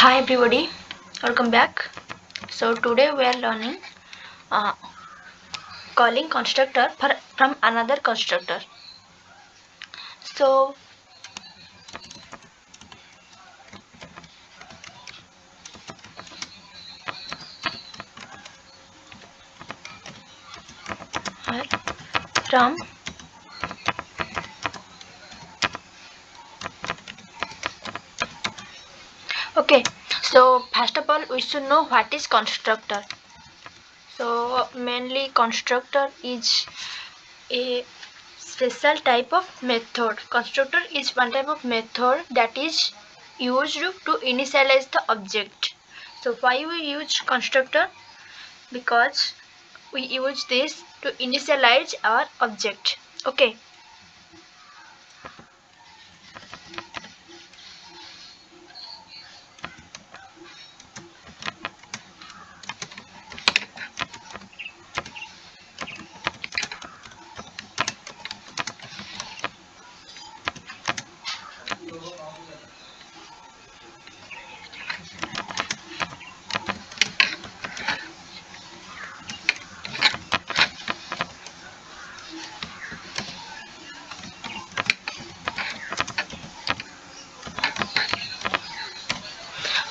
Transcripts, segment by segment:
Hi everybody, welcome back. So today we are learning uh, calling constructor from another constructor. So from okay. So first of all, we should know what is constructor. So mainly constructor is a special type of method. Constructor is one type of method that is used to initialize the object. So why we use constructor? Because we use this to initialize our object. Okay.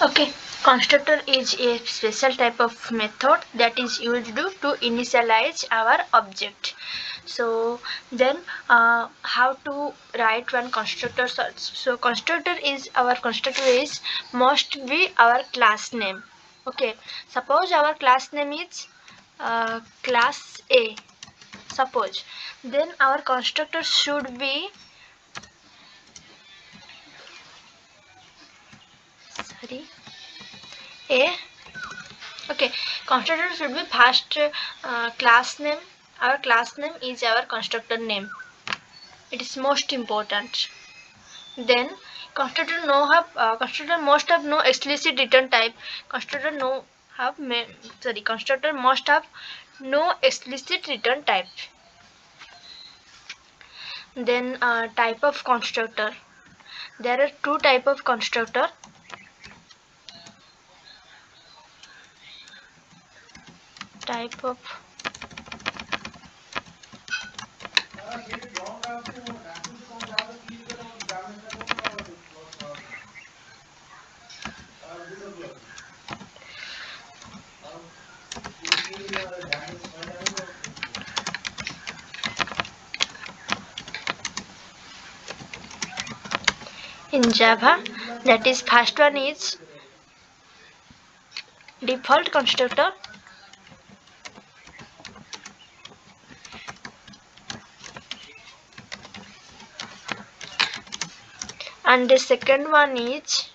Okay, constructor is a special type of method that is used to initialize our object. So then how to write one constructor? So constructor is must be our class name. Okay, suppose our class name is class A. Suppose then our constructor should be sorry A. Okay, constructor should be first class name. Our class name is our constructor name. It is most important. Then constructor must have no explicit return type. Constructor must have no explicit return type. Then type of constructor. There are two type of constructor. Type of in Java, that is first one is default constructor. And the second one is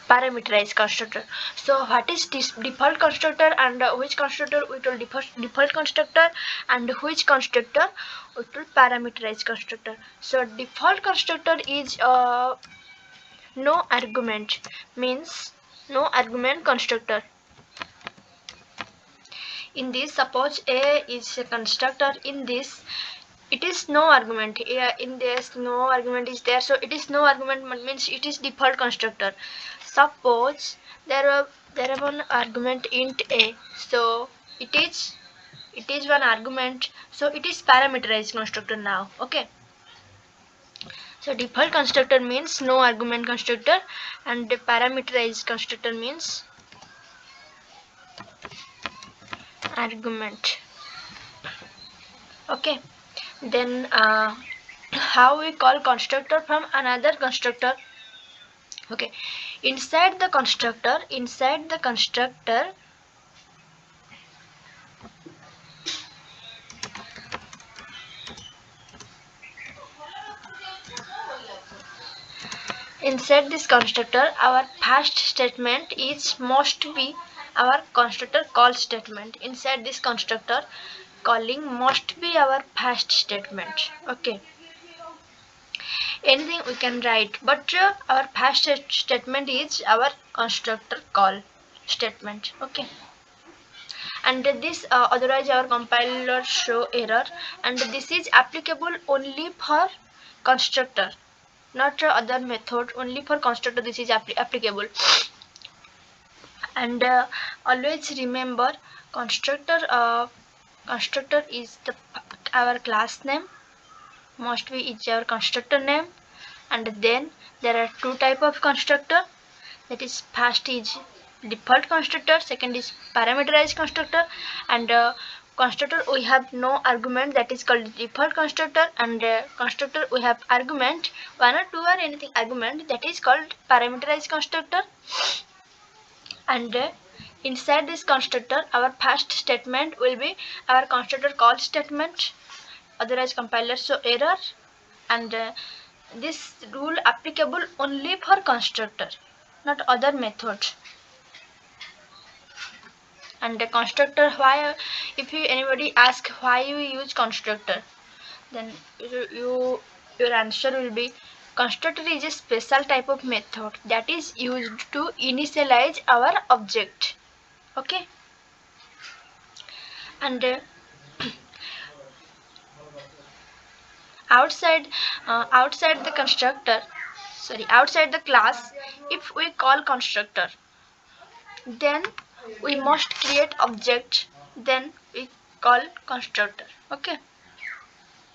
parameterized constructor. So what is this default constructor, and which constructor we will default constructor, and which constructor we will parameterized constructor. So default constructor is no argument, means no argument constructor. In this, suppose A is a constructor. In this, it is no argument. In this, no argument is there, so it is no argument means it is default constructor. Suppose there are one argument int A, so it is one argument, so it is parameterized constructor now. Okay, so default constructor means no argument constructor, and the parameterized constructor means argument. Okay, then how we call constructor from another constructor? Okay, inside the constructor inside this constructor, our first statement is must be our constructor call statement. Inside this constructor, calling must be our first statement. Okay, anything we can write, but our first statement is our constructor call statement. Okay, and this otherwise our compiler show error, and this is applicable only for constructor, not other method. Only for constructor this is applicable. And always remember, constructor constructor is the our class name, must be is our constructor name. And then there are two type of constructor, that is first is default constructor, second is parameterized constructor. And constructor we have no argument, that is called default constructor, and constructor we have argument, one or two or anything argument, that is called parameterized constructor. And inside this constructor our first statement will be our constructor call statement, otherwise compiler show error. And this rule applicable only for constructor, not other methods. And the constructor, why, if you anybody ask why you use constructor, then your answer will be constructor is a special type of method that is used to initialize our object. Okay. And outside outside the constructor, sorry, outside the class, if we call constructor, then we must create object, then we call constructor. Okay.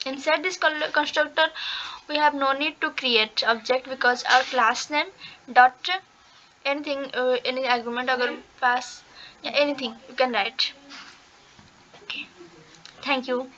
Inside this constructor we have no need to create object, because our class name dot anything, any argument agar pass, yeah, anything you can write. Okay, thank you.